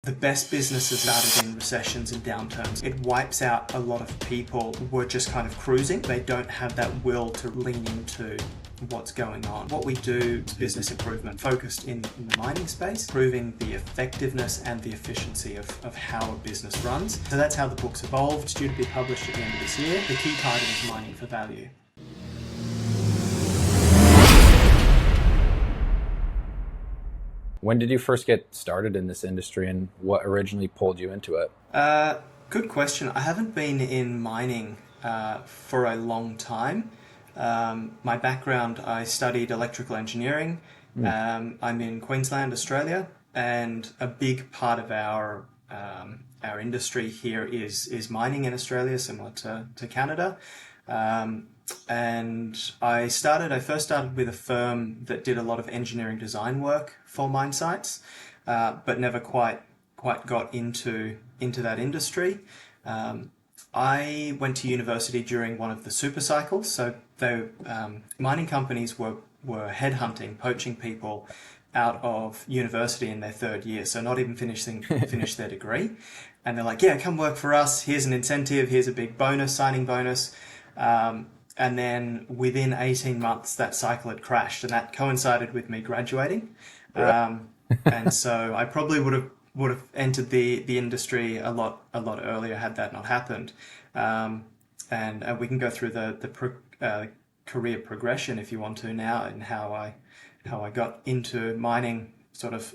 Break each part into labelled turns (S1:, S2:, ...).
S1: The best businesses started in recessions and downturns. It wipes out a lot of people who were just kind of cruising. They don't have that will to lean into what's going on. What we do is business improvement focused in the mining space, improving the effectiveness and the efficiency of how a business runs. So that's how the book's evolved. It's due to be published at the end of this year. The key title is Mining for Value.
S2: When did you first get started in this industry and what originally pulled you into it?
S1: Good question. I haven't been in mining for a long time. My background, I studied electrical engineering. I'm in Queensland, Australia, and a big part of our industry here is mining in Australia, similar to Canada. And I first started with a firm that did a lot of engineering design work for mine sites, but never quite got into that industry. I went to university during one of the super cycles, so mining companies were headhunting, poaching people out of university in their third year, so not even finished their degree. And they're like, yeah, come work for us, here's an incentive, here's a big bonus, signing bonus. And then within 18 months, that cycle had crashed, and that coincided with me graduating. And so I probably would have entered the industry a lot earlier had that not happened. And we can go through the career progression if you want to now, and how I got into mining sort of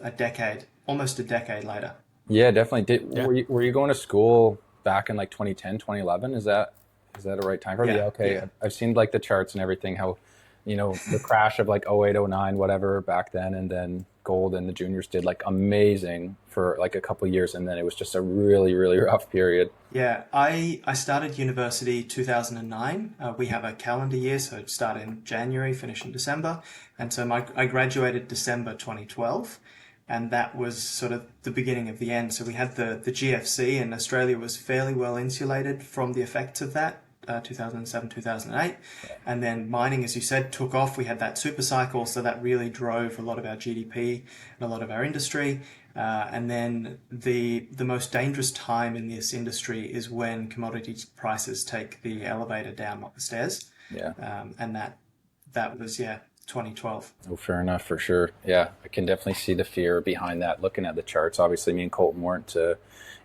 S1: almost a decade later.
S2: Yeah, definitely. Were you going to school back in like 2010, 2011? Is that a right time for me?
S1: Yeah,
S2: Okay.
S1: yeah.
S2: I've seen like the charts and everything, how, the crash of like 08, 09, whatever back then, and then gold and the juniors did like amazing for like a couple of years. And then it was just a really, really rough period.
S1: Yeah, I started university 2009. We have a calendar year, so it started in January, finish in December. And so I graduated December 2012. And that was sort of the beginning of the end. So we had the GFC, and Australia was fairly well insulated from the effects of that, 2007, 2008. And then mining, as you said, took off. We had that super cycle, so that really drove a lot of our GDP and a lot of our industry. And then the most dangerous time in this industry is when commodity prices take the elevator down, not the stairs.
S2: Yeah.
S1: And that was, 2012.
S2: Oh, fair enough, for sure. Yeah, I can definitely see the fear behind that, looking at the charts. Obviously, me and Colton weren't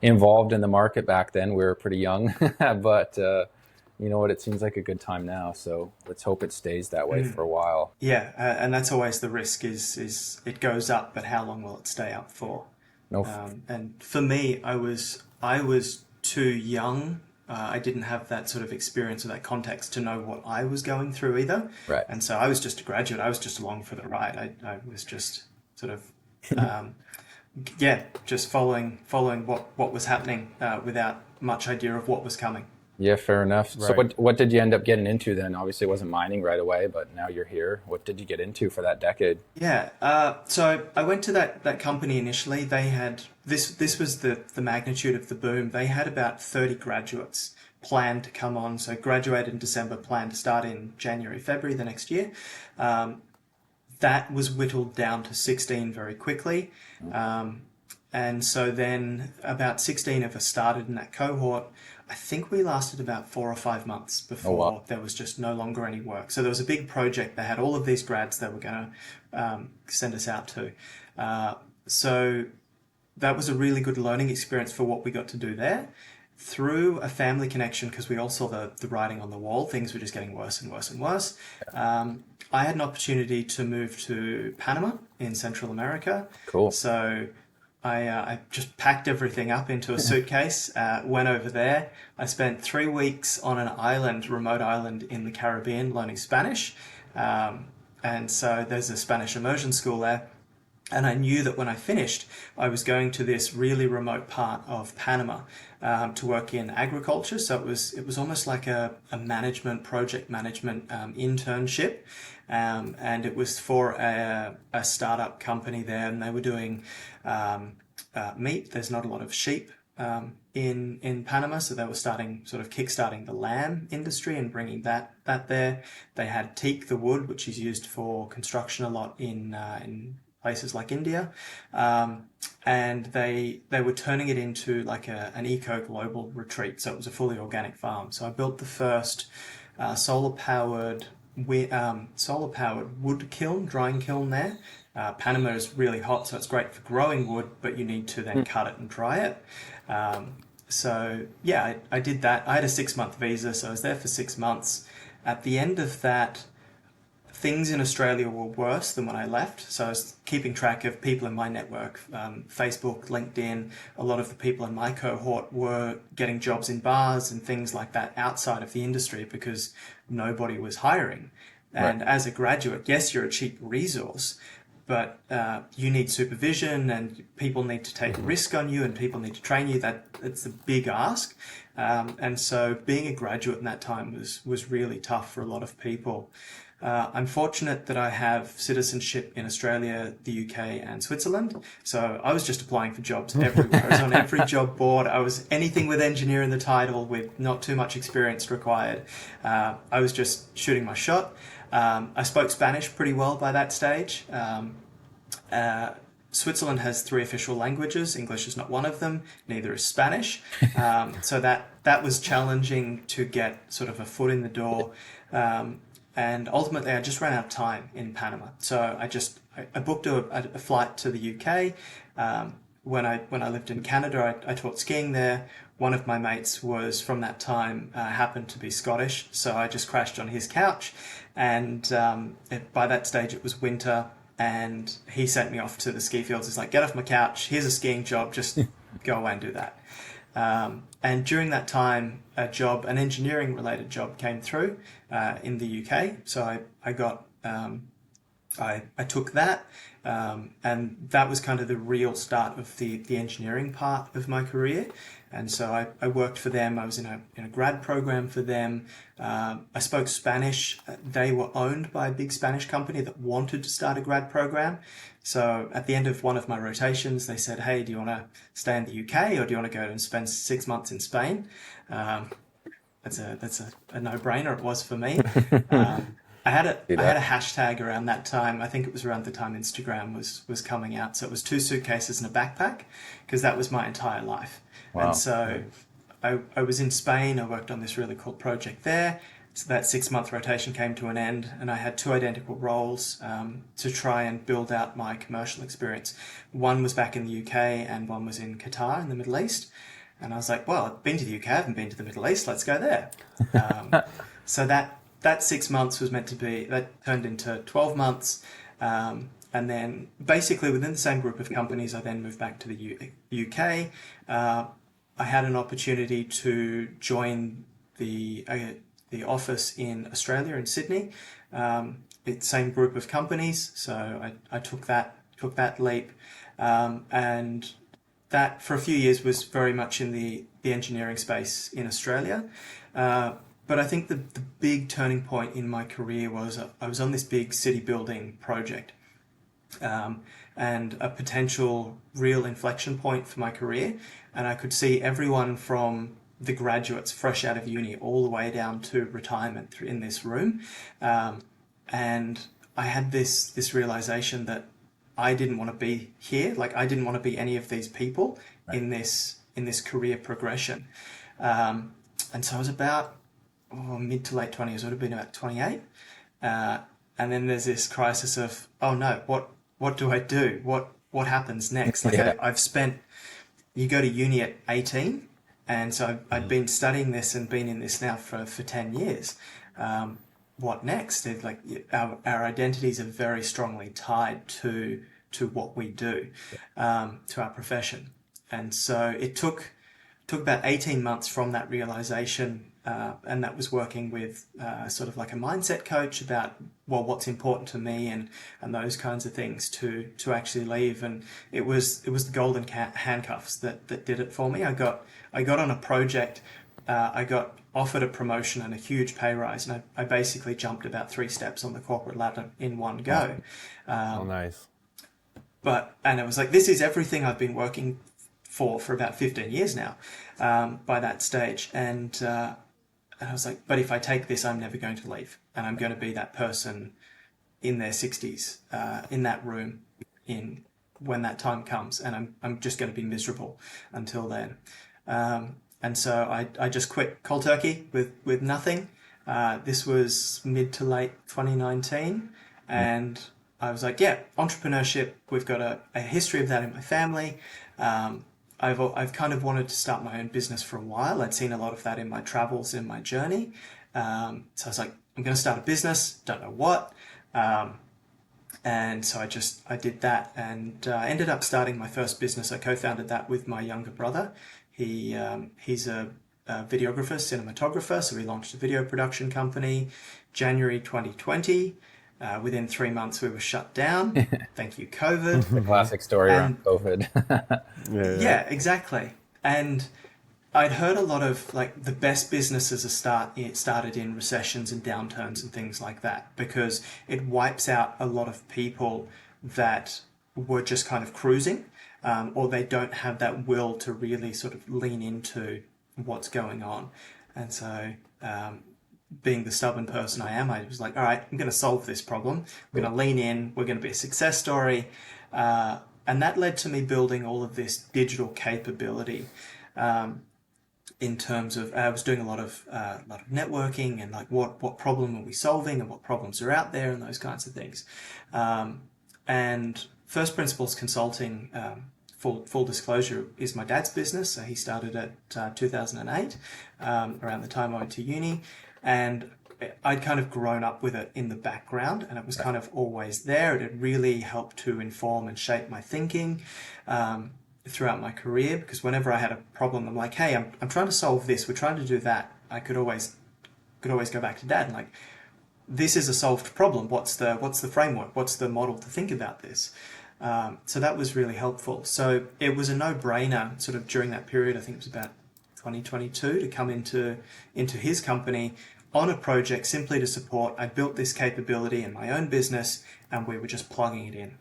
S2: involved in the market back then. We were pretty young, but you know what? It seems like a good time now. So let's hope it stays that way for a while.
S1: Yeah, and that's always the risk is it goes up, but how long will it stay up for?
S2: No.
S1: And for me, I was too young. I didn't have that sort of experience or that context to know what I was going through either.
S2: Right.
S1: And so I was just a graduate. I was just along for the ride. I was just sort of, just following what was happening without much idea of what was coming.
S2: Yeah, fair enough.
S3: Right.
S2: So what did you end up getting into then? Obviously, it wasn't mining right away, but now you're here. What did you get into for that decade?
S1: Yeah, so I went to that company initially. They had, this was the magnitude of the boom. They had about 30 graduates planned to come on. So graduated in December, planned to start in January, February the next year. That was whittled down to 16 very quickly. And so then about 16 of us started in that cohort. I think we lasted about 4 or 5 months before there was just no longer any work. So there was a big project. They had all of these grads they were going to send us out to. So that was a really good learning experience for what we got to do there. Through a family connection, because we all saw the writing on the wall, things were just getting worse and worse and worse. I had an opportunity to move to Panama in Central America.
S2: Cool.
S1: So I just packed everything up into a suitcase, went over there. I spent 3 weeks on an remote island in the Caribbean learning Spanish. And so there's a Spanish immersion school there. And I knew that when I finished, I was going to this really remote part of Panama to work in agriculture. So it was almost like a project management internship. And it was for a startup company there, and they were doing meat. There's not a lot of sheep in Panama, so they were kickstarting the lamb industry and bringing that there. They had teak, the wood, which is used for construction a lot in places like India. And they were turning it into like an eco global retreat. So it was a fully organic farm. So I built the first solar powered wood kiln, drying kiln there. Panama is really hot, so it's great for growing wood, but you need to then cut it and dry it. So yeah, I did that. I had a 6-month visa, so I was there for 6 months. At the end of that, things in Australia were worse than when I left. So I was keeping track of people in my network, Facebook, LinkedIn. A lot of the people in my cohort were getting jobs in bars and things like that outside of the industry because nobody was hiring. And as a graduate, yes, you're a cheap resource, but you need supervision and people need to take a risk on you and people need to train you. It's a big ask. And so being a graduate in that time was really tough for a lot of people. I'm fortunate that I have citizenship in Australia, the UK, and Switzerland. So I was just applying for jobs everywhere. I was on every job board. I was anything with engineer in the title with not too much experience required. I was just shooting my shot. I spoke Spanish pretty well by that stage. Switzerland has 3 official languages. English is not one of them. Neither is Spanish. So that was challenging to get sort of a foot in the door. And ultimately, I just ran out of time in Panama. So I booked a flight to the UK. When I lived in Canada, I taught skiing there. One of my mates was from that time happened to be Scottish, so I just crashed on his couch. And by that stage, it was winter, and he sent me off to the ski fields. He's like, "Get off my couch. Here's a skiing job. Just go away and do that." And during that time, an engineering related job came through in the UK. So I took that, and that was kind of the real start of the engineering part of my career. And so I worked for them. I was in a grad program for them. I spoke Spanish. They were owned by a big Spanish company that wanted to start a grad program. So at the end of one of my rotations, they said, "Hey, do you want to stay in the UK or do you want to go and spend 6 months in Spain?" That's a no-brainer. It was for me. I had a hashtag around that time. I think it was around the time Instagram was coming out. So it was 2 suitcases and a backpack because that was my entire life.
S2: Wow.
S1: And so I was in Spain. I worked on this really cool project there. So that 6-month rotation came to an end, and I had 2 identical roles to try and build out my commercial experience. One was back in the UK, and one was in Qatar in the Middle East. And I was like, "Well, I've been to the UK, I haven't been to the Middle East. Let's go there." So that 6 months was meant to be, that turned into 12 months. And then basically within the same group of companies, I then moved back to the UK. I had an opportunity to join the office in Australia, in Sydney. It's the same group of companies. So I took that leap. And that for a few years was very much in the engineering space in Australia. But I think the big turning point in my career was I was on this big city building project, and a potential real inflection point for my career. And I could see everyone from the graduates fresh out of uni all the way down to retirement in this room. And I had this realization that I didn't want to be here. Like I didn't want to be any of these people in this career progression. And so I was about mid to late 20s. I would have been about 28. And then there's this crisis of, oh no, what do I do? What happens next? Like I've spent, you go to uni at 18, and so I'd been studying this and been in this now for 10 years. What next? It's like our identities are very strongly tied to what we do, to our profession. And so it took about 18 months from that realization, and that was working with sort of like a mindset coach about, well, what's important to me and those kinds of things to actually leave. And it was the golden handcuffs that did it for me. I got on a project, I got offered a promotion and a huge pay rise, and I basically jumped about 3 steps on the corporate ladder in one go.
S3: Oh, nice.
S1: And it was like, this is everything I've been working for about 15 years now, by that stage. And I was like, but if I take this, I'm never going to leave. And I'm going to be that person in their 60s, in that room, in when that time comes, and I'm just going to be miserable until then. And so I just quit cold turkey with nothing. This was mid to late 2019, and I was like, yeah, entrepreneurship. We've got a history of that in my family. I've kind of wanted to start my own business for a while. I'd seen a lot of that in my travels, in my journey. So I was like, I'm going to start a business. Don't know what. And so I did that, and ended up starting my first business. I co-founded that with my younger brother. He's a videographer, cinematographer, so we launched a video production company January 2020. Within 3 months, we were shut down. Thank you, COVID.
S2: The classic story around COVID.
S1: Yeah, exactly. And I'd heard a lot of like the best businesses started in recessions and downturns and things like that, because it wipes out a lot of people that were just kind of cruising, or they don't have that will to really sort of lean into what's going on. And so, being the stubborn person I am, I was like, all right, I'm going to solve this problem. We're going to lean in. We're going to be a success story. And that led to me building all of this digital capability. In terms of, I was doing a lot of networking and like what problem are we solving and what problems are out there and those kinds of things. And First Principles Consulting, full disclosure, is my dad's business. So he started at 2008, around the time I went to uni, and I'd kind of grown up with it in the background, and it was kind of always there. It had really helped to inform and shape my thinking throughout my career, because whenever I had a problem, I'm like, hey, I'm trying to solve this, we're trying to do that. I could always go back to dad and like, this is a solved problem. What's the framework? What's the model to think about this? So that was really helpful. So it was a no-brainer sort of during that period, I think it was about 2022, to come into his company on a project simply to support. I built this capability in my own business, and we were just plugging it in.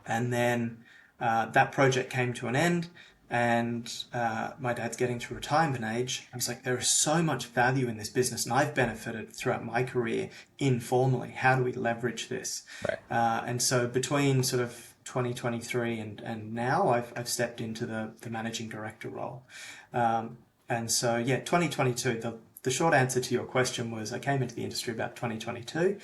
S1: And then that project came to an end, and my dad's getting to retirement age. I was like, there is so much value in this business, and I've benefited throughout my career informally. How do we leverage this?
S2: Right.
S1: And so between sort of 2023 and now, I've stepped into the managing director role. And so, yeah, 2022, the short answer to your question was I came into the industry about 2022,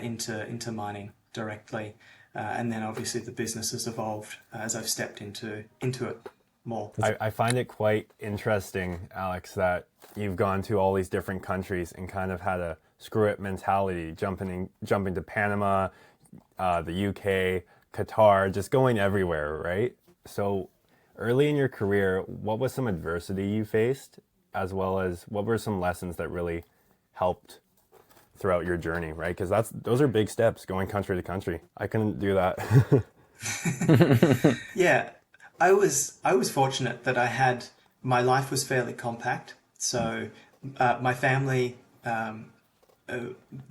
S1: into mining directly. And then obviously the business has evolved as I've stepped into it more.
S3: I find it quite interesting, Alex, that you've gone to all these different countries and kind of had a screw it mentality, jumping to Panama, the UK, Qatar, just going everywhere, right? So early in your career, what was some adversity you faced, as well as what were some lessons that really helped throughout your journey, right? Because those are big steps, going country to country. I couldn't do that.
S1: Yeah, I was fortunate that my life was fairly compact. So my family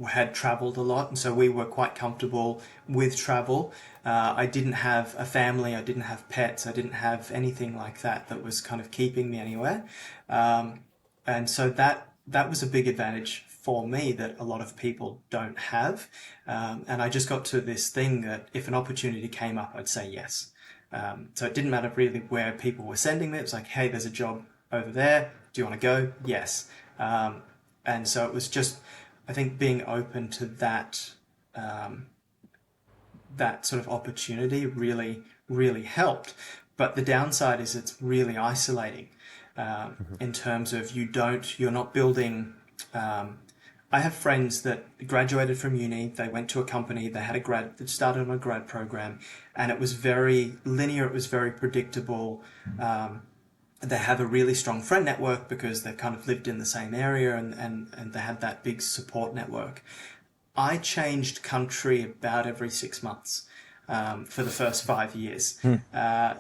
S1: had traveled a lot, and so we were quite comfortable with travel. I didn't have a family, I didn't have pets, I didn't have anything like that was kind of keeping me anywhere. And so that was a big advantage for me that a lot of people don't have. And I just got to this thing that if an opportunity came up, I'd say yes. So it didn't matter really where people were sending me. It was like, hey, there's a job over there. Do you want to go? Yes. And so it was just, I think, being open to that, that sort of opportunity really, really helped. But the downside is it's really isolating, in terms of you're not building. I have friends that graduated from uni, they went to a company, they started on a grad program, and it was very linear, it was very predictable. They have a really strong friend network because they've kind of lived in the same area, and they had that big support network. I changed country about every 6 months for the first 5 years.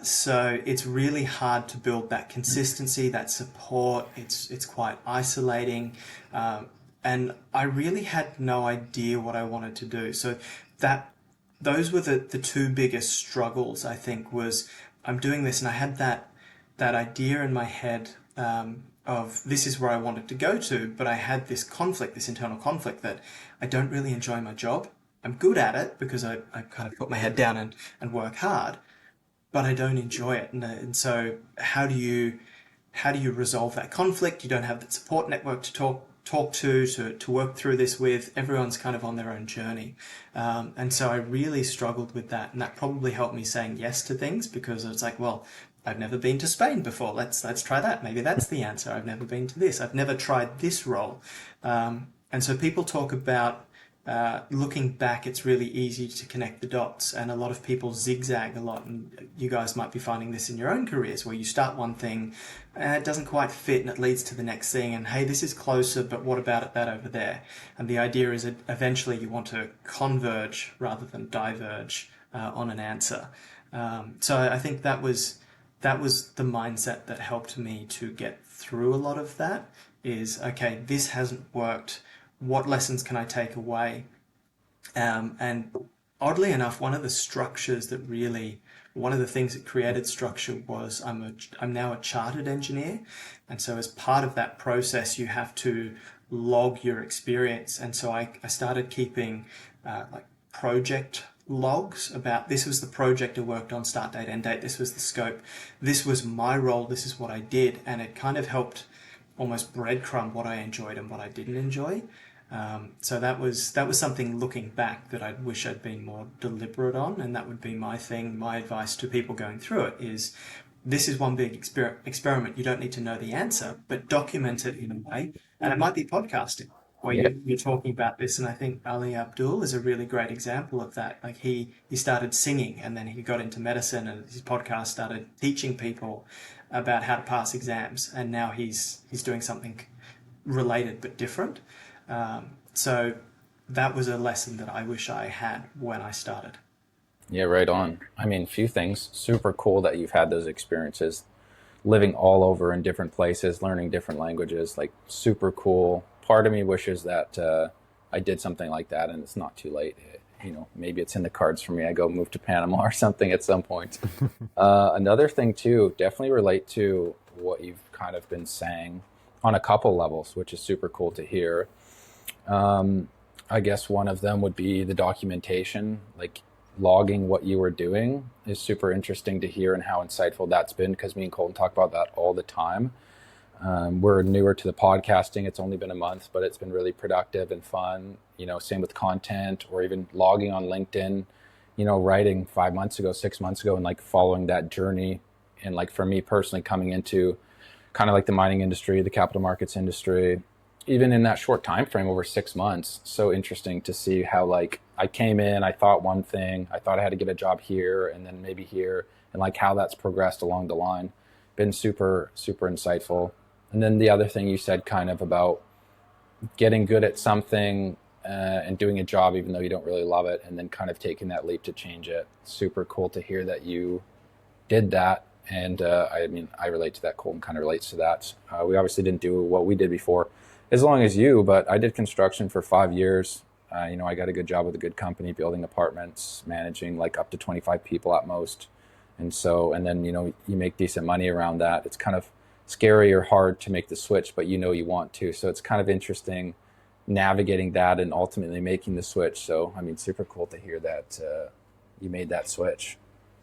S1: So it's really hard to build that consistency, that support. It's quite isolating. And I really had no idea what I wanted to do. So those were the two biggest struggles, I think, was I'm doing this, and I had that idea in my head of this is where I wanted to go to, but I had this internal conflict that I don't really enjoy my job. I'm good at it because I kind of put my head down and work hard, but I don't enjoy it. And so how do you resolve that conflict? You don't have that support network to talk to work through this with. Everyone's kind of on their own journey. And so I really struggled with that. And that probably helped me saying yes to things, because it's like, well, I've never been to Spain before. Let's try that. Maybe that's the answer. I've never been to this. I've never tried this role. And so people talk about looking back, it's really easy to connect the dots, and a lot of people zigzag a lot. And you guys might be finding this in your own careers, where you start one thing and it doesn't quite fit and it leads to the next thing, and hey, this is closer, but what about it that over there? And the idea is that eventually you want to converge rather than diverge on an answer. So I think that was the mindset that helped me to get through a lot of that. Is, okay, this hasn't worked. What lessons can I take away? And oddly enough, one of the things that created structure was I'm now a chartered engineer. And so as part of that process, you have to log your experience. And so I started keeping like project logs about, this was the project I worked on, start date, end date, this was the scope, this was my role, this is what I did. And it kind of helped almost breadcrumb what I enjoyed and what I didn't enjoy. So that was something, looking back, that I wish I'd been more deliberate on, and that would be my thing. My advice to people going through it is, this is one big experiment. You don't need to know the answer, but document it in a way. And it might be podcasting, where you're talking about this. And I think Ali Abdul is a really great example of that. Like he started singing, and then he got into medicine, and his podcast started teaching people about how to pass exams. And now he's doing something related but different. So that was a lesson that I wish I had when I started.
S2: Yeah, right on. I mean, few things. Super cool that you've had those experiences, living all over in different places, learning different languages. Like, super cool. Part of me wishes that I did something like that, and it's not too late. Maybe it's in the cards for me. I go move to Panama or something at some point. Another thing too, definitely relate to what you've kind of been saying on a couple levels, which is super cool to hear. I guess one of them would be the documentation, like logging what you were doing is super interesting to hear, and how insightful that's been, because me and Colton talk about that all the time. We're newer to the podcasting. It's only been a month, but it's been really productive and fun. Same with content, or even logging on LinkedIn, writing 5 months ago, 6 months ago, and like following that journey. And like for me personally, coming into kind of like the mining industry, the capital markets industry, even in that short time frame, over 6 months, so interesting to see how, like, I came in, I thought one thing, I thought I had to get a job here and then maybe here, and like how that's progressed along the line. Been super, super insightful. And then the other thing you said, kind of about getting good at something and doing a job even though you don't really love it, and then kind of taking that leap to change it. Super cool to hear that you did that. And I relate to that. Colton kind of relates to that. We obviously didn't do what we did before as long as you, but I did construction for 5 years. I got a good job with a good company, building apartments, managing like up to 25 people at most. And then, you make decent money around that. It's kind of scary or hard to make the switch, but you want to. So it's kind of interesting navigating that and ultimately making the switch. So, super cool to hear that you made that switch.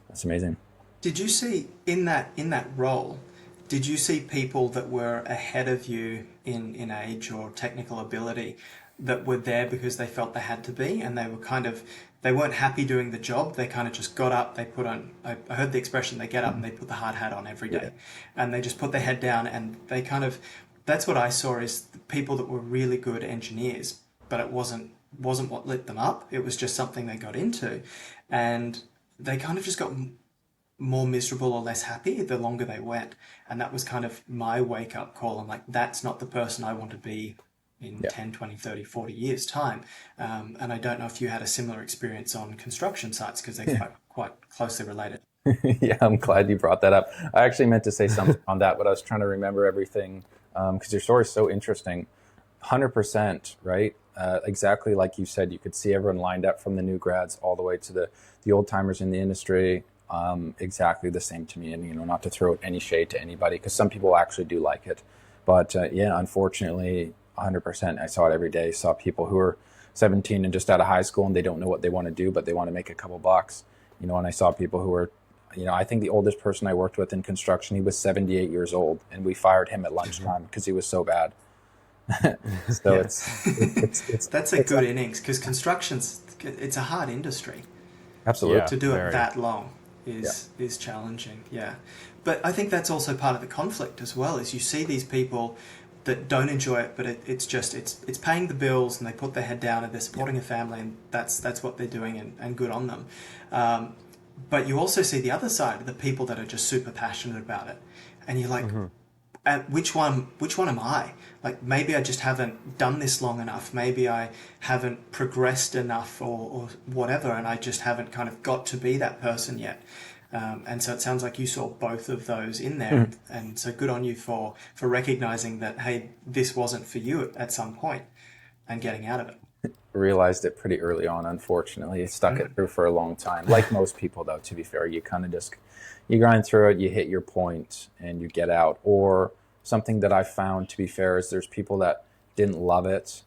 S2: That's amazing.
S1: Did you see in that role, did you see people that were ahead of you in age or technical ability that were there because they felt they had to be, and they weren't happy doing the job? They kind of just got up, they put on, I heard the expression, they get up and they put the hard hat on every day. And they just put their head down, and they that's what I saw, is people that were really good engineers, but it wasn't what lit them up. It was just something they got into, and they kind of just got more miserable or less happy the longer they went. And that was kind of my wake-up call. I'm like, that's not the person I want to be in 10, 20, 30, 40 years' time. And I don't know if you had a similar experience on construction sites, because they're quite closely related.
S2: Yeah, I'm glad you brought that up. I actually meant to say something on that, but I was trying to remember everything, because your story is so interesting. 100%, right? Exactly like you said, you could see everyone lined up from the new grads all the way to the old timers in the industry. Exactly the same to me. And, not to throw any shade to anybody, because some people actually do like it. But unfortunately, 100%, I saw it every day. Saw people who were 17 and just out of high school, and they don't know what they want to do, but they want to make a couple bucks. And I saw people who were, I think the oldest person I worked with in construction, he was 78 years old, and we fired him at lunchtime because he was so bad. So
S1: Yeah.
S2: it's
S1: That's a good innings, because it's a hard industry.
S2: absolutely.
S3: Yeah,
S1: To do it
S3: very.
S1: that long is challenging. Yeah, but I think that's also part of the conflict as well. Is you see these people that don't enjoy it, but it's paying the bills, and they put their head down, and they're supporting a family, and that's what they're doing, and good on them. But you also see the other side, the people that are just super passionate about it, and you're like, which one am I? Like, maybe I just haven't done this long enough. Maybe I haven't progressed enough, or whatever, and I just haven't kind of got to be that person yet. And so it sounds like you saw both of those in there, and so good on you for recognizing that, hey, this wasn't for you at some point, and getting out of it.
S2: Realized it pretty early on, unfortunately. Stuck it through for a long time. Like most people, though, to be fair, you kind of just, you grind through it, you hit your point, and you get out. Or something that I found, to be fair, is there's people that didn't love it,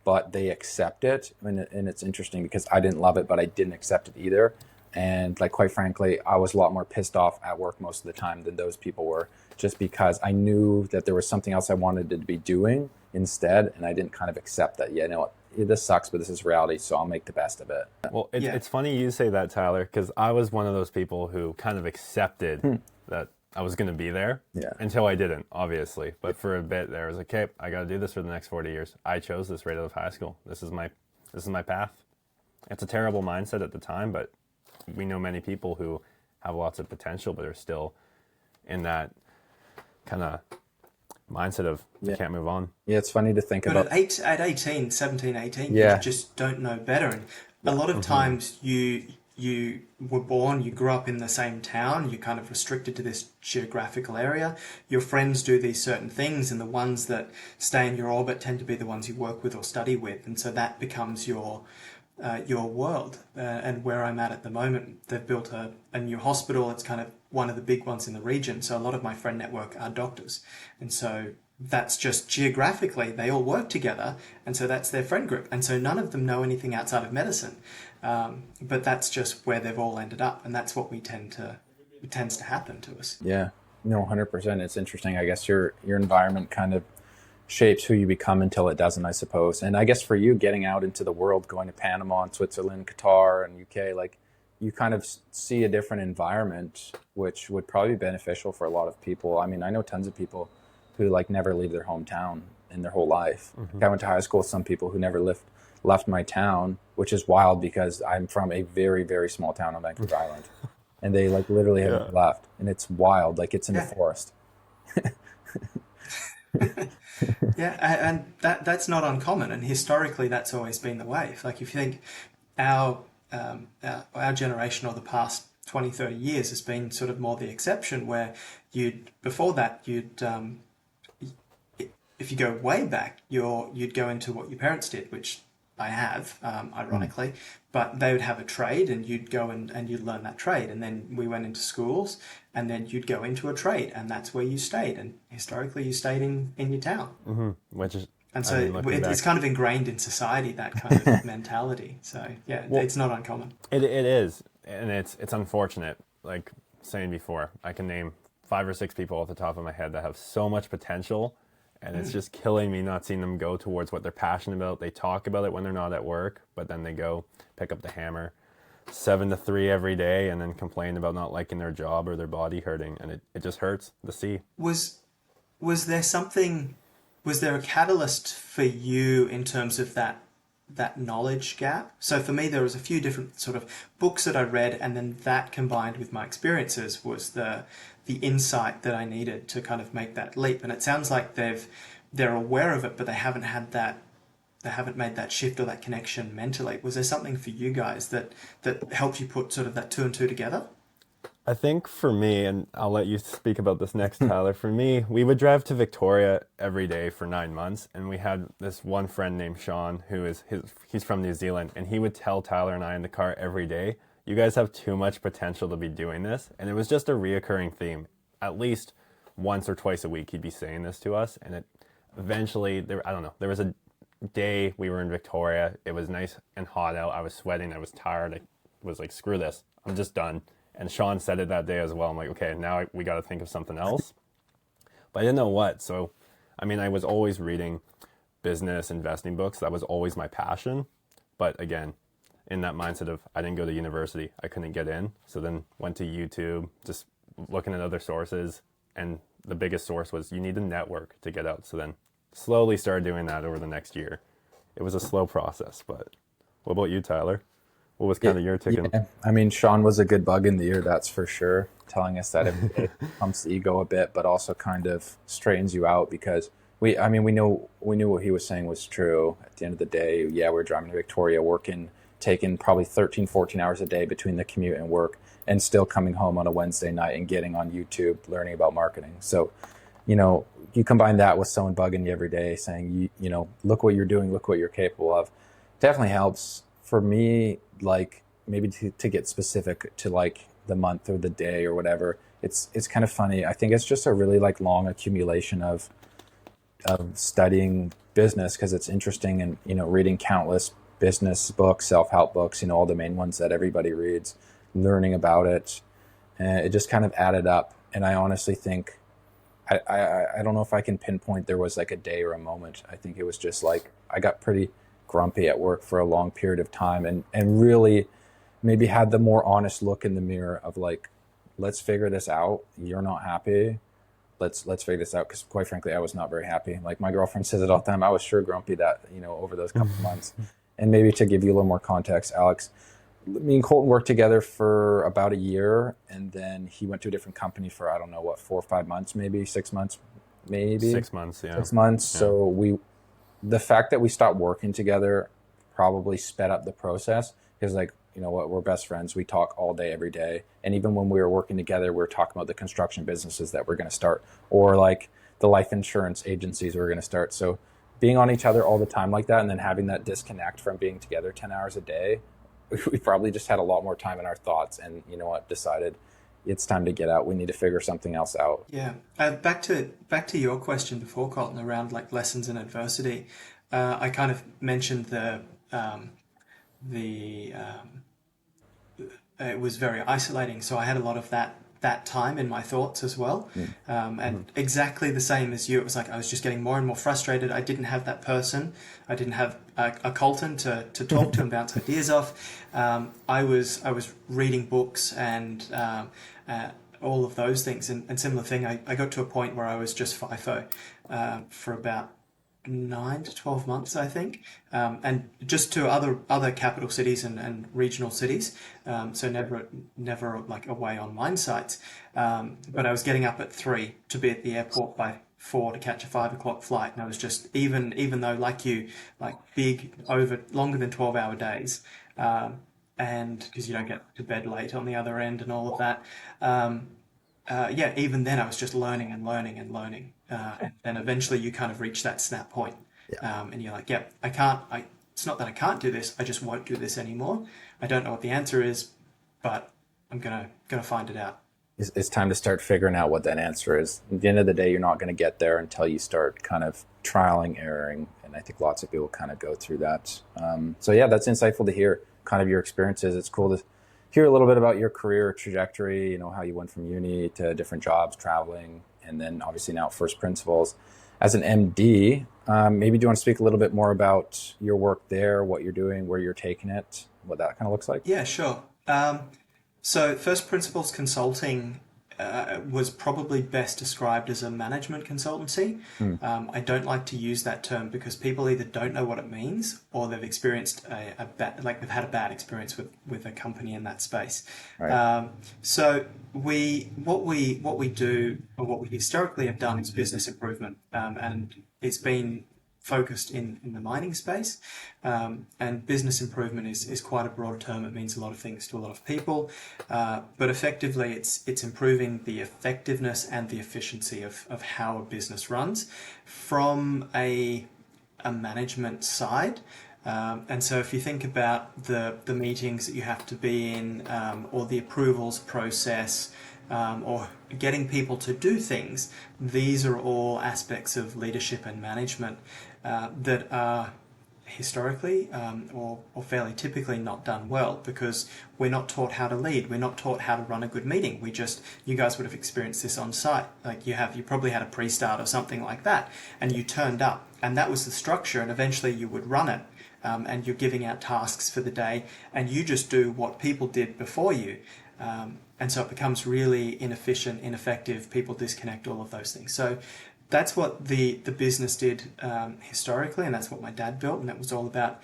S2: but they accept it. And it's interesting because I didn't love it, but I didn't accept it either. And like, quite frankly, I was a lot more pissed off at work most of the time than those people were, just because I knew that there was something else I wanted to be doing instead, and I didn't kind of accept that. Yeah, you know what? This sucks, but this is reality, so I'll make the best of it.
S3: Well,
S1: Yeah.
S3: it's funny you say that, Tyler, because I was one of those people who kind of accepted that I was going to be there until I didn't, obviously. But for a bit there, I was like, okay, I got to do this for the next 40 years. I chose this right out of high school. This is my path. It's a terrible mindset at the time, but we know many people who have lots of potential, but are still in that kind of mindset of they can't move on.
S2: Yeah, it's funny to think
S1: But
S2: about.
S1: at 18, 17, 18,
S2: Yeah.
S1: you just don't know better. And a lot of times you were born, you grew up in the same town, you're kind of restricted to this geographical area. Your friends do these certain things, and the ones that stay in your orbit tend to be the ones you work with or study with. And so that becomes your world. And where I'm at the moment, they've built a new hospital. It's kind of one of the big ones in the region. So a lot of my friend network are doctors. And so that's just geographically, they all work together. And so that's their friend group. And so none of them know anything outside of medicine. But that's just where they've all ended up. And that's what it tends to happen to us.
S2: Yeah, no, 100%. It's interesting. I guess your environment kind of shapes who you become until it doesn't, I suppose. And I guess for you, getting out into the world, going to Panama and Switzerland, Qatar and UK, like, you kind of see a different environment, which would probably be beneficial for a lot of people. I mean, I know tons of people who like never leave their hometown in their whole life. I went to high school with some people who never left my town, which is wild because I'm from a very, very small town on Vancouver Island. And they like literally haven't left. And it's wild. Like, it's in the forest.
S1: Yeah, and that's not uncommon, and historically that's always been the way. Like, if you think our generation, or the past 20, 30 years, has been sort of more the exception, where before that if you go way back, you'd go into what your parents did, which I have, ironically, but they would have a trade, and you'd go and you'd learn that trade, and then we went into schools, and then you'd go into a trade, and that's where you stayed, and historically you stayed in your town.
S3: Which is,
S1: And so
S3: I mean, looking
S1: it's
S3: back,
S1: kind of ingrained in society, that kind of mentality. So yeah, it's not uncommon.
S3: it is, and it's unfortunate. Like saying before, I can name 5 or 6 people off the top of my head that have so much potential, and it's just killing me not seeing them go towards what they're passionate about. They talk about it when they're not at work, but then they go pick up the hammer 7 to 3 every day and then complain about not liking their job or their body hurting, and it just hurts to see.
S1: Was there a catalyst for you in terms of that knowledge gap? So for me, there was a few different sort of books that I read, and then that combined with my experiences was the insight that I needed to kind of make that leap. And it sounds like they're aware of it, but they haven't made that shift or that connection mentally. Was there something for you guys that helped you put sort of that 2 and 2 together?
S3: I think for me, and I'll let you speak about this next, Tyler. For me, we would drive to Victoria every day for 9 months, and we had this one friend named Sean, he's from New Zealand, and he would tell Tyler and I in the car every day, "You guys have too much potential to be doing this." And it was just a reoccurring theme. At least once or twice a week, he'd be saying this to us, and it eventually, there was a day we were in Victoria, it was nice and hot out. I was sweating. I was tired. I was like, screw this. I'm just done. And Sean said it that day as well. I'm like, okay, now we got to think of something else. But I didn't know what. So, I mean, I was always reading business, investing books. That was always my passion. But again, in that mindset of I didn't go to university, I couldn't get in. So then went to YouTube, just looking at other sources. And the biggest source was you need a network to get out. So then slowly started doing that over the next year. It was a slow process, but what about you, Tyler? What was kind of your ticket?
S2: Yeah, I mean, Sean was a good bug in the ear, that's for sure. Telling us that it pumps the ego a bit, but also kind of straightens you out because we knew what he was saying was true. At the end of the day, yeah, we're driving to Victoria, working, taking probably 13, 14 hours a day between the commute and work, and still coming home on a Wednesday night and getting on YouTube, learning about marketing. So, you combine that with someone bugging you every day saying, look what you're doing, look what you're capable of. Definitely helps. For me, like maybe to get specific to like the month or the day or whatever, it's kind of funny. I think it's just a really like long accumulation of studying business because it's interesting and, reading countless business books, self-help books, all the main ones that everybody reads, learning about it. And it just kind of added up. And I honestly think, I don't know if I can pinpoint there was like a day or a moment. I think it was just like I got pretty grumpy at work for a long period of time and really maybe had the more honest look in the mirror of like, let's figure this out. You're not happy. Let's figure this out. Because quite frankly, I was not very happy. Like my girlfriend says it all the time. I was sure grumpy that, over those couple months. And maybe to give you a little more context, Alex, me and Colton worked together for about a year. And then he went to a different company for, I don't know what, 4 or 5 months, maybe 6 months, maybe
S3: 6 months. Yeah.
S2: 6 months.
S3: Yeah.
S2: So the fact that we stopped working together probably sped up the process because like, what, we're best friends. We talk all day, every day. And even when we were working together, we were talking about the construction businesses that we're going to start or like the life insurance agencies we're going to start. So being on each other all the time like that and then having that disconnect from being together 10 hours a day, we probably just had a lot more time in our thoughts and decided it's time to get out. We need to figure something else out.
S1: Yeah. Back to your question before, Colton, around like lessons in adversity. I kind of mentioned it was very isolating. So I had a lot of that time in my thoughts as well. And exactly the same as you, it was like I was just getting more and more frustrated. I didn't have that person. I didn't have a Colton to talk to and bounce ideas off. I was reading books and all of those things. And similar thing, I got to a point where I was just FIFO for about 9 to 12 months, I think, and just to other capital cities and regional cities. So never like away on mine sites. But I was getting up at 3 to be at the airport by 4 to catch a 5 o'clock flight, and I was just even though like you like big over longer than 12-hour days, and because you don't get to bed late on the other end and all of that. Even then I was just learning and learning and learning. And then eventually you kind of reach that snap point. And you're like, it's not that I can't do this, I just won't do this anymore. I don't know what the answer is, but I'm gonna find it out.
S2: It's time to start figuring out what that answer is. At the end of the day, you're not going to get there until you start kind of trialing, erroring. And I think lots of people kind of go through that. So yeah, that's insightful to hear kind of your experiences. It's cool to hear a little bit about your career trajectory, how you went from uni to different jobs, traveling, and then obviously now First Principles. As an MD, maybe do you want to speak a little bit more about your work there, what you're doing, where you're taking it, what that kind of looks like?
S1: Yeah, sure. So First Principles Consulting was probably best described as a management consultancy. I don't like to use that term because people either don't know what it means or they've experienced they've had a bad experience with a company in that space. Right. So what we do, or what we historically have done, is business improvement, and it's been focused in the mining space, and business improvement is quite a broad term. It means a lot of things to a lot of people, but effectively it's improving the effectiveness and the efficiency of how a business runs from a management side. And so if you think about the meetings that you have to be in, or the approvals process, or getting people to do things, these are all aspects of leadership and management that are historically, or fairly typically not done well, because we're not taught how to lead. We're not taught how to run a good meeting. You guys would have experienced this on site. Like you probably had a pre-start or something like that, and you turned up, and that was the structure, and eventually you would run it. And you're giving out tasks for the day, and you just do what people did before you. And so it becomes really inefficient, ineffective, people disconnect, all of those things. So that's what the business did historically, and that's what my dad built, and that was all about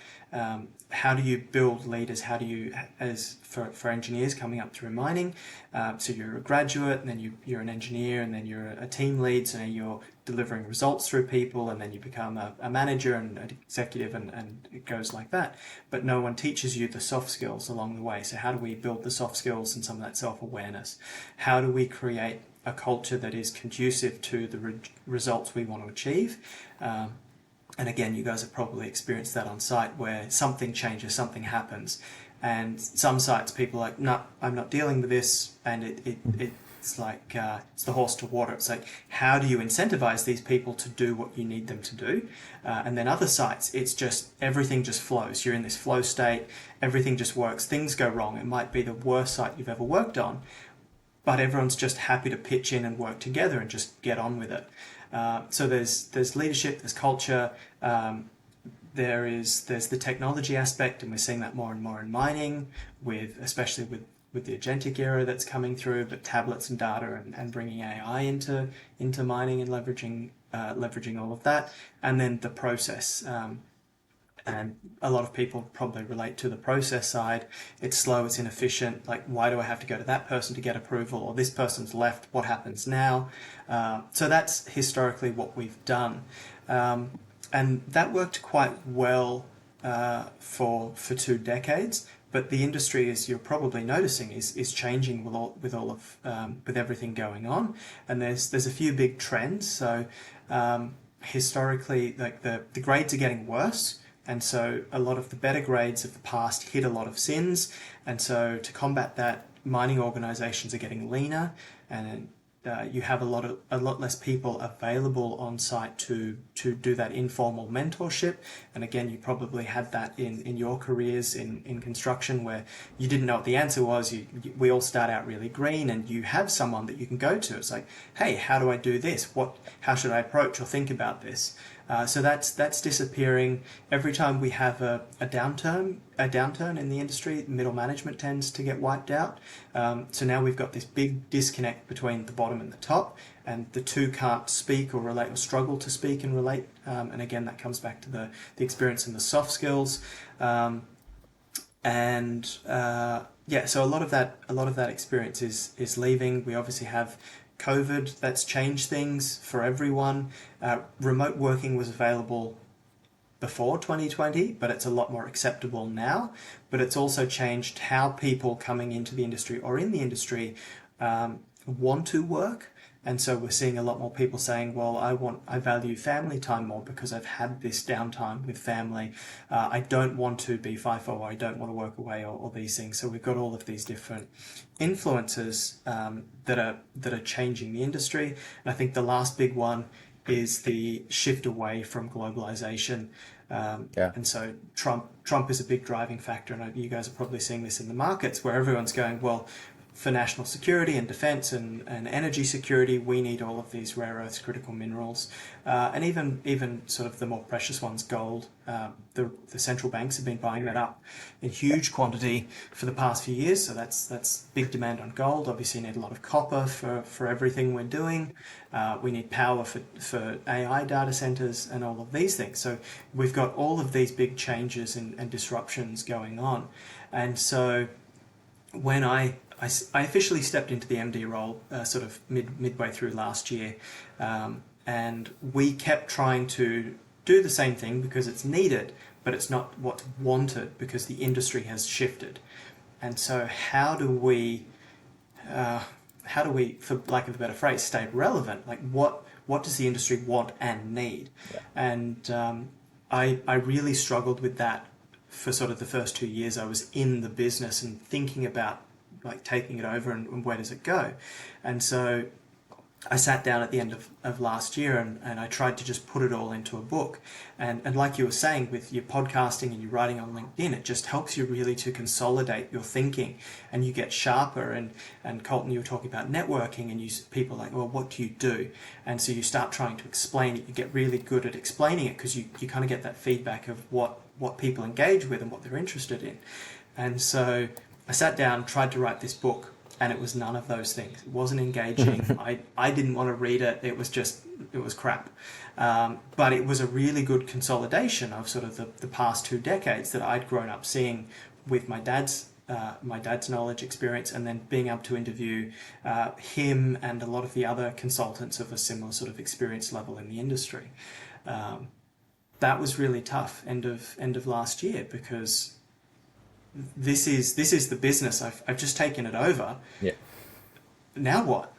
S1: how do you build leaders, how do you, as for engineers coming up through mining, so you're a graduate, and then you're an engineer, and then you're a team lead, so you're delivering results through people, and then you become a manager and an executive, and it goes like that. But no one teaches you the soft skills along the way. So how do we build the soft skills and some of that self-awareness? How do we create a culture that is conducive to the results we want to achieve? And again, you guys have probably experienced that on site, where something changes, something happens, and some sites people are like, no, I'm not dealing with this, and it's like it's the horse to water. It's like, how do you incentivize these people to do what you need them to do? And then other sites, it's just everything just flows. You're in this flow state, everything just works. Things go wrong. It might be the worst site you've ever worked on, but everyone's just happy to pitch in and work together and just get on with it. So there's leadership, there's culture, there's the technology aspect, and we're seeing that more and more in mining, especially with the agentic era that's coming through, but tablets and data and bringing AI into mining and leveraging all of that, and then the process. And a lot of people probably relate to the process side. It's slow, it's inefficient. Like, why do I have to go to that person to get approval? Or this person's left, what happens now? So that's historically what we've done. And that worked quite well for 2 decades. But the industry, as you're probably noticing, is changing with everything going on. And there's a few big trends. So historically, like the grades are getting worse. And so a lot of the better grades of the past hit a lot of sins. And so to combat that, mining organizations are getting leaner, and you have a lot less people available on site to do that informal mentorship. And again, you probably had that in your careers in construction, where you didn't know what the answer was. We all start out really green, and you have someone that you can go to. It's like, hey, how do I do this? How should I approach or think about this? So that's disappearing. Every time we have a downturn in the industry, middle management tends to get wiped out. So now we've got this big disconnect between the bottom and the top, and the two can't speak or relate, or struggle to speak and relate. And again, that comes back to the experience and the soft skills. So a lot of that experience is leaving. We obviously have COVID, that's changed things for everyone. Remote working was available before 2020, but it's a lot more acceptable now. But it's also changed how people coming into the industry or in the industry want to work. And so we're seeing a lot more people saying, well, I value family time more because I've had this downtime with family. I don't want to be FIFO, or I don't want to work away, or these things. So we've got all of these different influences that are changing the industry. And I think the last big one is the shift away from globalization. And so Trump is a big driving factor. And you guys are probably seeing this in the markets, where everyone's going, well, for national security and defense and energy security, we need all of these rare earths, critical minerals, and even sort of the more precious ones, gold. The central banks have been buying that up in huge quantity for the past few years, so that's big demand on gold. Obviously, you need a lot of copper for everything we're doing. We need power for AI data centers and all of these things. So we've got all of these big changes and disruptions going on. And so when I officially stepped into the MD role sort of midway through last year, and we kept trying to do the same thing because it's needed, but it's not what's wanted because the industry has shifted. And so how do we, for lack of a better phrase, stay relevant? Like what does the industry want and need? Yeah. And I really struggled with that for sort of the first 2 years I was in the business and thinking about like taking it over and where does it go. And so I sat down at the end of last year and I tried to just put it all into a book. And like you were saying, with your podcasting and your writing on LinkedIn, it just helps you really to consolidate your thinking, and you get sharper. And Colton, you were talking about networking, and people are like, well, what do you do? And so you start trying to explain it. You get really good at explaining it because you kind of get that feedback of what people engage with and what they're interested in. And so I sat down, tried to write this book, and it was none of those things. It wasn't engaging. I didn't want to read it. It was crap. But it was a really good consolidation of sort of the past 2 decades that I'd grown up seeing with my dad's knowledge, experience, and then being able to interview him and a lot of the other consultants of a similar sort of experience level in the industry. That was really tough end of last year, because this is the business. I've just taken it over.
S2: Yeah.
S1: Now what?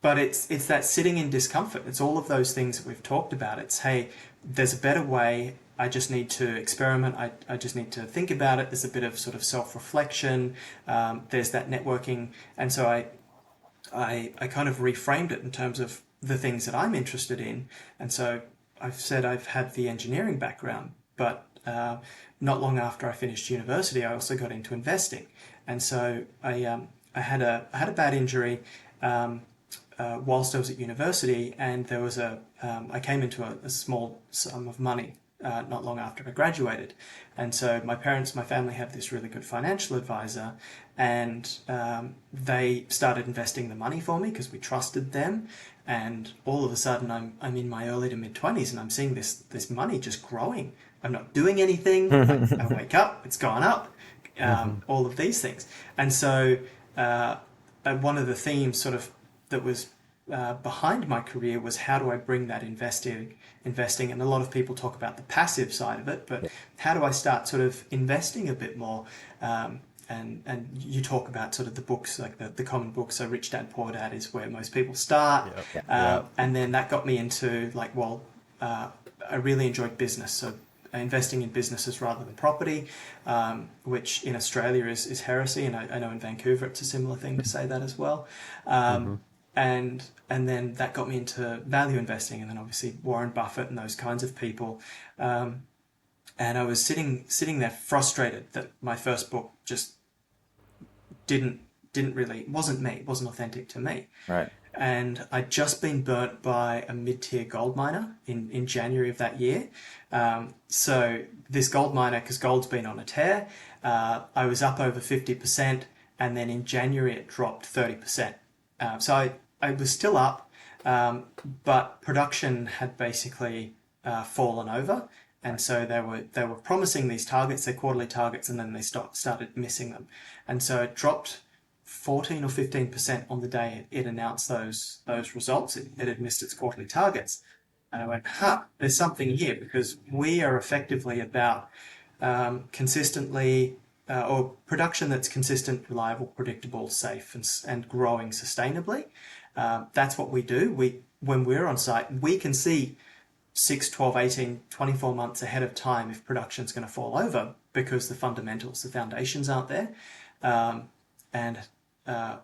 S1: But it's that sitting in discomfort. It's all of those things that we've talked about. It's, hey, there's a better way. I just need to experiment. I just need to think about it. There's a bit of sort of self-reflection. There's that networking. And so I kind of reframed it in terms of the things that I'm interested in. And so I've said I've had the engineering background, but not long after I finished university, I also got into investing. And so I had a bad injury whilst I was at university, and there was I came into a small sum of money not long after I graduated. And so my family have this really good financial advisor, and they started investing the money for me because we trusted them. And all of a sudden I'm in my early to mid 20s, and I'm seeing this money just growing. I'm not doing anything. I wake up, it's gone up, all of these things. And so one of the themes sort of that was behind my career was, how do I bring that investing? And a lot of people talk about the passive side of it, but how do I start sort of investing a bit more? And you talk about sort of the books, like the common books. So Rich Dad Poor Dad is where most people start. And then that got me into like, I really enjoyed business. So investing in businesses rather than property, which in Australia is heresy. And I know in Vancouver it's a similar thing to say that as well. And then that got me into value investing, and then obviously Warren Buffett and those kinds of people. And I was sitting there frustrated that my first book just didn't really, wasn't me, wasn't authentic to me.
S2: Right.
S1: And I'd just been burnt by a mid-tier gold miner in January of that year. So this gold miner, because gold's been on a tear, I was up over 50%, and then in January it dropped 30%. So I was still up, but production had basically fallen over. And so they were promising these targets, their quarterly targets, and then they started missing them. And so it dropped 14 or 15% on the day it announced those results. It had missed its quarterly targets. And I went, there's something here, because we are effectively about consistently, or production that's consistent, reliable, predictable, safe, and growing sustainably. That's what we do. When we're on site, we can see 6, 12, 18, 24 months ahead of time if production's going to fall over, because the fundamentals, the foundations aren't there.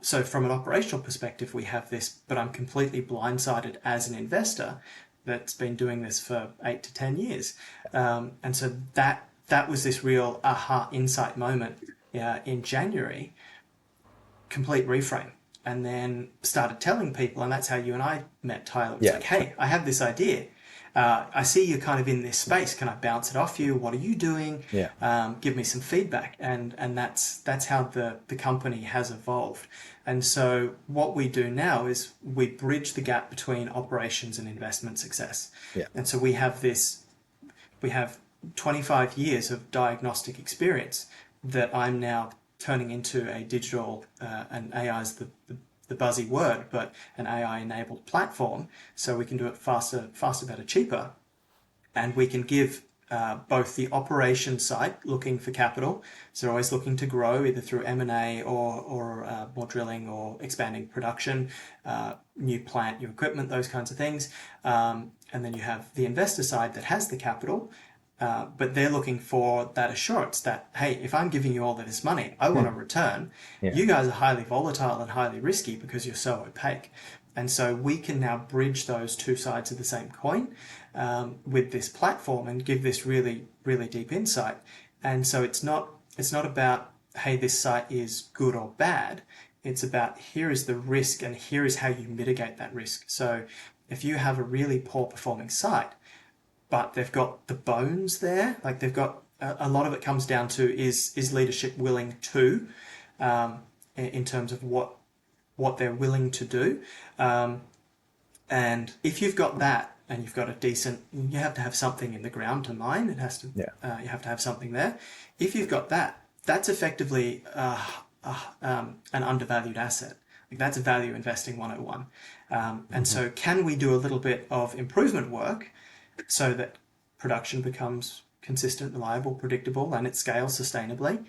S1: So from an operational perspective, we have this, but I'm completely blindsided as an investor that's been doing this for 8 to 10 years. And so that was this real aha insight moment in January, complete reframe. And then started telling people, and that's how you and I met, Tyler. It's like, hey, I have this idea. I see you're kind of in this space. Can I bounce it off you? What are you doing? Give me some feedback. And that's how the company has evolved. And so what we do now is we bridge the gap between operations and investment success. And so we have 25 years of diagnostic experience that I'm now turning into a digital, and AI is the buzzy word, but an AI-enabled platform, so we can do it faster, better, cheaper. And we can give both the operation side, looking for capital, so always looking to grow, either through M&A or more drilling or expanding production, new plant, new equipment, those kinds of things. And then you have the investor side that has the capital, but they're looking for that assurance that, hey, if I'm giving you all of this money, I want a return.
S2: Yeah.
S1: You guys are highly volatile and highly risky because you're so opaque. And so we can now bridge those two sides of the same coin with this platform and give this really, really deep insight. And so it's not about, hey, this site is good or bad. It's about, here is the risk and here is how you mitigate that risk. So if you have a really poor performing site, but they've got the bones there, like they've got a lot of it comes down to is leadership willing to, in terms of what they're willing to do. And if you've got that and you've got a decent, you have to have something in the ground to mine. It has to, you have to have something there. If you've got that, that's effectively an undervalued asset. Like that's value investing 101. And so can we do a little bit of improvement work so that production becomes consistent, reliable, predictable, and it scales sustainably?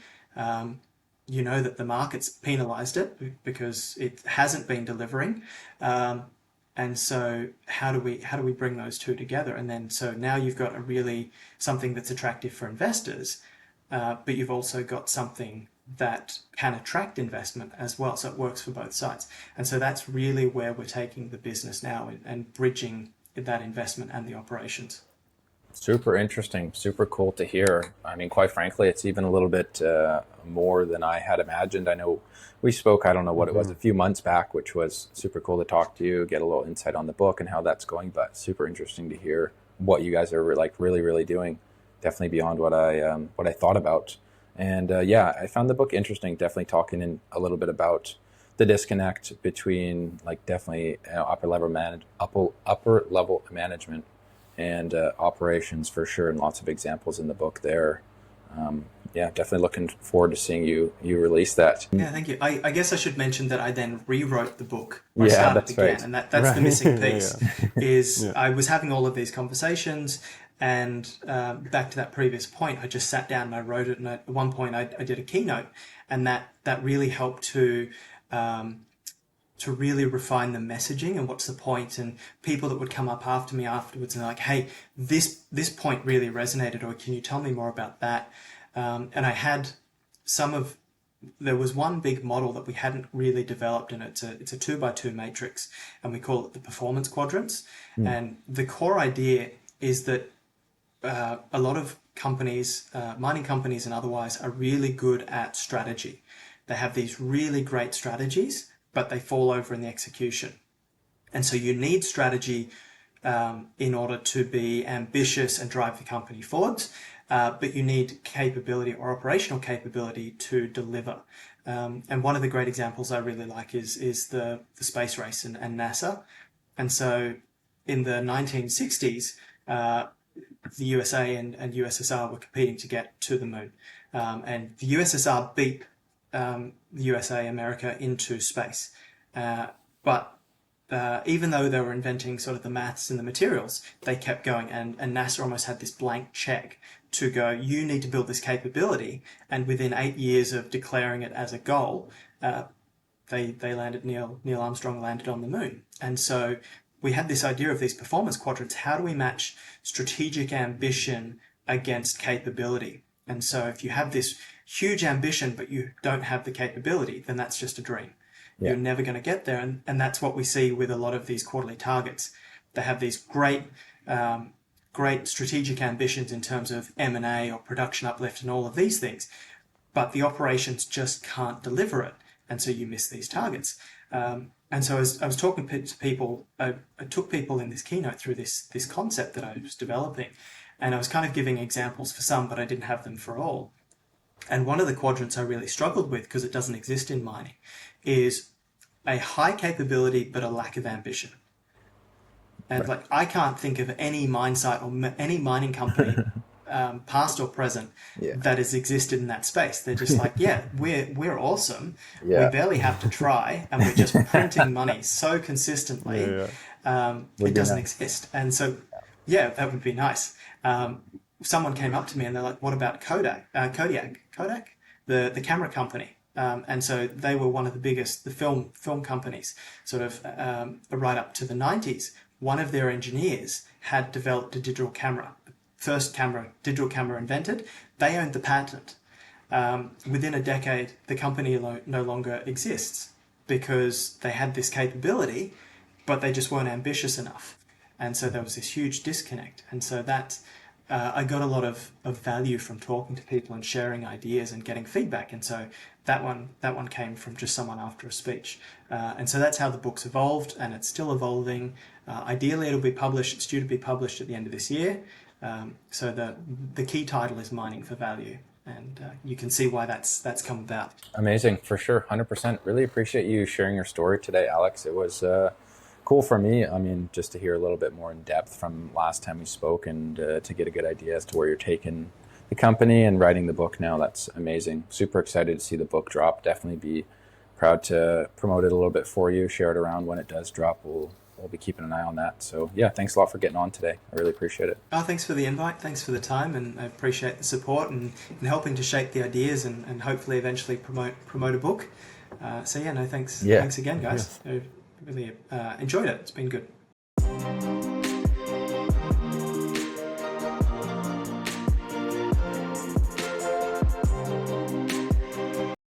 S1: You know that the market's penalized it because it hasn't been delivering. And so how do we bring those two together? And then so now you've got something that's attractive for investors, but you've also got something that can attract investment as well. So it works for both sides. And so that's really where we're taking the business now and bridging that investment and the operations.
S2: Super interesting, super cool to hear. I mean, quite frankly, it's even a little bit more than I had imagined. I know we spoke, I don't know what it was, a few months back, which was super cool to talk to you, get a little insight on the book and how that's going, but super interesting to hear what you guys are like really, really doing. Definitely beyond what I thought about. And I found the book interesting, definitely talking in a little bit about the disconnect between like definitely upper level management and operations for sure, and lots of examples in the book there. Definitely looking forward to seeing you release that.
S1: Yeah, thank you. I guess I should mention that I then rewrote the book. I
S2: that's
S1: again,
S2: right.
S1: and that's right. The missing piece.
S3: Yeah.
S1: I was having all of these conversations, and back to that previous point, I just sat down and I wrote it. And at one point, I did a keynote, and that really helped to really refine the messaging and what's the point. And people that would come up after me afterwards and they're like, hey, this point really resonated, or can you tell me more about that? And I had there was one big model that we hadn't really developed, and it's a 2x2 matrix, and we call it the performance quadrants. And the core idea is that a lot of companies, mining companies and otherwise, are really good at strategy. They have these really great strategies, but they fall over in the execution. And so you need strategy in order to be ambitious and drive the company forwards, but you need capability or operational capability to deliver. And one of the great examples I really like is the space race and NASA. And so in the 1960s, the USA and USSR were competing to get to the moon. And the USSR beat the USA, America, into space. But even though they were inventing sort of the maths and the materials, they kept going. And NASA almost had this blank check to go, you need to build this capability. And within 8 years of declaring it as a goal, they landed, Neil Armstrong landed on the moon. And so we had this idea of these performance quadrants. How do we match strategic ambition against capability? And so if you have this huge ambition, but you don't have the capability, then that's just a dream. Yeah. You're never going to get there. And that's what we see with a lot of these quarterly targets. They have these great strategic ambitions in terms of M&A or production uplift and all of these things, but the operations just can't deliver it. And so you miss these targets. And so as I was talking to people, I took people in this keynote through this concept that I was developing. And I was kind of giving examples for some, but I didn't have them for all. And one of the quadrants I really struggled with, because it doesn't exist in mining, is a high capability but a lack of ambition. And right. I can't think of any mine site or any mining company, past or present, that has existed in that space. They're just like, we're awesome. Yeah. We barely have to try, and we're just printing money so consistently. It doesn't exist. And so, that would be nice. Someone came up to me and they're like, what about Kodak, the camera company? And so they were one of the biggest, the film companies, sort of right up to the 90s. One of their engineers had developed a digital camera, first digital camera invented, they owned the patent. Within a decade, the company no longer exists because they had this capability, but they just weren't ambitious enough. And so there was this huge disconnect. And so that I got a lot of value from talking to people and sharing ideas and getting feedback. And so that one came from just someone after a speech. And so that's how the book's evolved, and it's still evolving. Ideally, it's due to be published at the end of this year. So the key title is Mining for Value. And you can see why that's come about.
S2: Amazing, for sure, 100%. Really appreciate you sharing your story today, Alex. It was cool for me. I mean, just to hear a little bit more in depth from last time we spoke, and to get a good idea as to where you're taking the company and writing the book now. That's amazing. Super excited to see the book drop. Definitely be proud to promote it a little bit for you, share it around when it does drop. We'll be keeping an eye on that. So yeah, thanks a lot for getting on today. I really appreciate it.
S1: Oh, thanks for the invite. Thanks for the time, and I appreciate the support and helping to shape the ideas and hopefully eventually promote a book. So yeah, no, thanks.
S2: Yeah.
S1: Thanks again, guys.
S3: Yes.
S1: I really enjoyed it. It's been good.